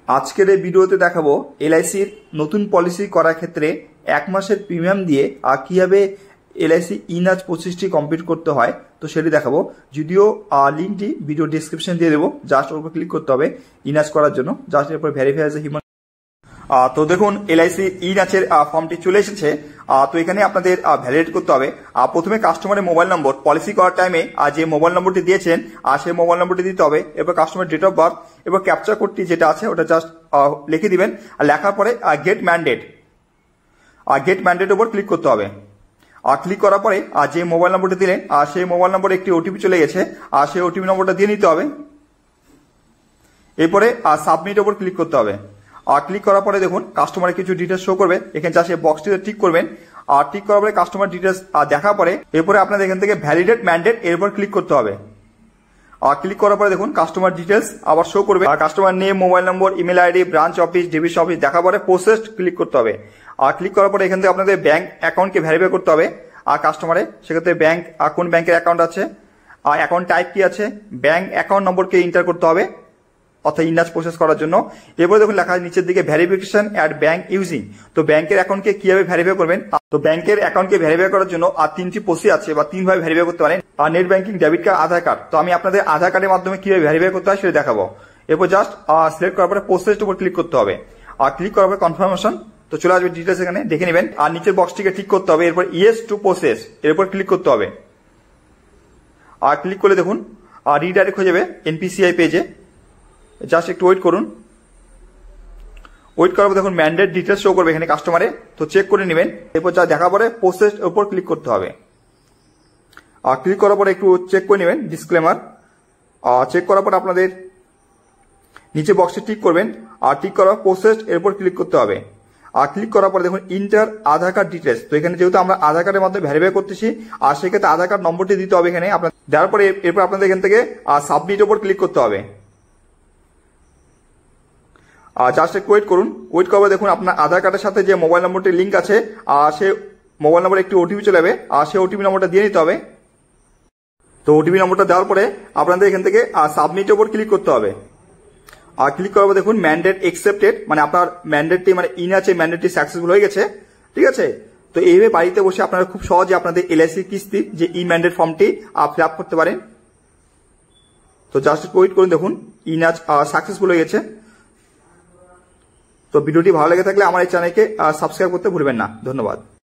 আজকের এই ভিডিওতে দেখাবো এলআইসির নতুন পলিসি করার ক্ষেত্রে 1 মাসের প্রিমিয়াম দিয়ে কিভাবে এলআইসি ইনাজ 25টি কমপ্লিট করতে হয়। তো সেটি দেখাবো, যদিও লিঙ্কটি ভিডিও ডিসক্রিপশন দিয়ে দেবো। জাস্ট ওর উপর ক্লিক করতে হবে ইনাজ করার জন্য। জাস্ট এরপর ভেরিফাই অ্যাজ এ হিউম্যান। তো দেখুন এলআইসি ইনাজের ফর্মটি চলে এসেছে। তো এখানে আপনাদের ভ্যালিডেট করতে হবে। প্রথমে কাস্টমারের মোবাইল নম্বর, পলিসি করার টাইমে যে মোবাইল নম্বরটি দিয়েছেন সেই মোবাইল নম্বরটি দিতে হবে। এরপর কাস্টমার ডেট অফ বার্থ, এরপর ক্যাপচার কোডটি যেটা আছে ওটা জাস্ট লিখে দিবেন। আর লেখার পরে গেট ম্যান্ডেট উপর ক্লিক করতে হবে। ক্লিক করার পরে যে মোবাইল নম্বরটি দিলেন সেই মোবাইল নম্বরে একটি ওটিপি চলে গেছে, সেই ওটিপি নম্বরটা দিয়ে নিতে হবে। এরপরে সাবমিট উপর ক্লিক করতে হবে। ক্লিক করার পরে দেখুন কাস্টমারের কিছু ডিটেলস শো করবে। এখানে যা সেই বক্সটিতে টিক করবেন। টিক করার পরে কাস্টমার ডিটেলস দেখার পরে এরপরে আপনাদের এখান থেকে ভ্যালিডেট ম্যান্ডেট এর উপর ক্লিক করতে হবে। ক্লিক করার পরে দেখুন কাস্টমার ডিটেলস আবার শো করবে। কাস্টমার নেম, মোবাইল নম্বর, email ID, branch office, division office দেখার পরে প্রসেসড ক্লিক করতে হবে। ক্লিক করার পরে এখান থেকে আপনাদের ব্যাংক অ্যাকাউন্টকে ভেরিফাই করতে হবে। কাস্টমারে সেক্ষেত্রে ব্যাংক কোন ব্যাংকের অ্যাকাউন্ট আছে, অ্যাকাউন্ট টাইপ কি আছে, ব্যাংক অ্যাকাউন্ট নম্বরকে এন্টার করতে হবে অর্থাৎ ইনাজ প্রসেস করার জন্য। এরপরে দেখুন লেখা নিচের দিকে ভেরিফিকেশন অ্যাট ব্যাংক ইউজিং। তো ব্যাংকের অ্যাকাউন্টকে কিভাবে ভেরিফাই করবেন। তো ব্যাংকের অ্যাকাউন্টকে ভেরিফাই করার জন্য 3টি প্রসেস আছে বা 3 ভাবে ভেরিফাই করতে পারেন। নেট ব্যাংকিং, ডেবিট কার্ড, আধার কার্ড। তো আমি আপনাদের আধার কার্ডের মাধ্যমে কিভাবে ভেরিফাই করতে হয় সেটা দেখাবো। এরপর জাস্ট সিলেক্ট করার পরে প্রসেসড উপর ক্লিক করতে হবে। ক্লিক করার পরে কনফার্মেশন তো চলে আসবে, ডিটেলস এখানে দেখে নেবেন। আর নিচের বক্সটিকে টিক করতে হবে। এরপর ইয়েস টু প্রসেস এর উপর ক্লিক করতে হবে। ক্লিক করলে দেখুন রিডাইরেক্ট হয়ে যাবে এনপিসিআই পেজে। জাস্ট একটু ওয়েট করুন। ওয়েট করার পর দেখুন ম্যান্ডেট ডিটেলস শো করবে এখানে কাস্টমারে। তো চেক করে নেবেন। এরপর যা দেখা পরে প্রসেস উপর ক্লিক করতে হবে। ক্লিক করার পরে একটু চেক করে নেবেন ডিসক্লেমার। চেক করার পর আপনাদের নিচে বক্সে টিক করবেন। টিক করার প্রসেস এর উপর ক্লিক করতে হবে। ক্লিক করার পরে দেখুন ইন্টার আধার কার্ড ডিটেলস। তো এখানে যেহেতু আমরা আধার কার্ডের মাধ্যমে ভেরিফাই করতেছি সেক্ষেত্রে আধার কার্ড নম্বরটি দিতে হবে এখানে আপনার। দেওয়ার পরে এরপর আপনাদের এখান থেকে সাবমিট উপর ক্লিক করতে হবে। জাস্ট একটু ওয়েট করুন। ওয়েট করবে দেখুন আপনার আধার কার্ডের সাথে যে মোবাইল নম্বরটি লিঙ্ক আছে সে মোবাইল নম্বরে একটি ওটিপি চলে যাবে। সেই ওটিপি নম্বরটা দিয়ে নিতে হবে। তো ওটিপি নম্বরটা দেওয়ার পরে আপনাদের এখান থেকে সাবমিট উপর ক্লিক করতে হবে। ক্লিক করার পর দেখুন ম্যান্ডেট অ্যাকসেপ্টেড, মানে আপনার ম্যান্ডেটটি মানে ইনাজ ম্যান্ডেটটি সাকসেসফুল হয়ে গেছে। ঠিক আছে। তো এইভাবে বাড়িতে বসে আপনারা খুব সহজে আপনাদের এলআইসি কিস্তি যে ই ম্যান্ডেট ফর্মটি ফিল আপ করতে পারেন। তো জাস্ট ওয়েট করুন, দেখুন ইনাজ সাকসেসফুল হয়ে গেছে। তো ভিডিওটি ভালো লেগে থাকলে আমার এই চ্যানেলকে সাবস্ক্রাইব করতে ভুলবেন না। ধন্যবাদ।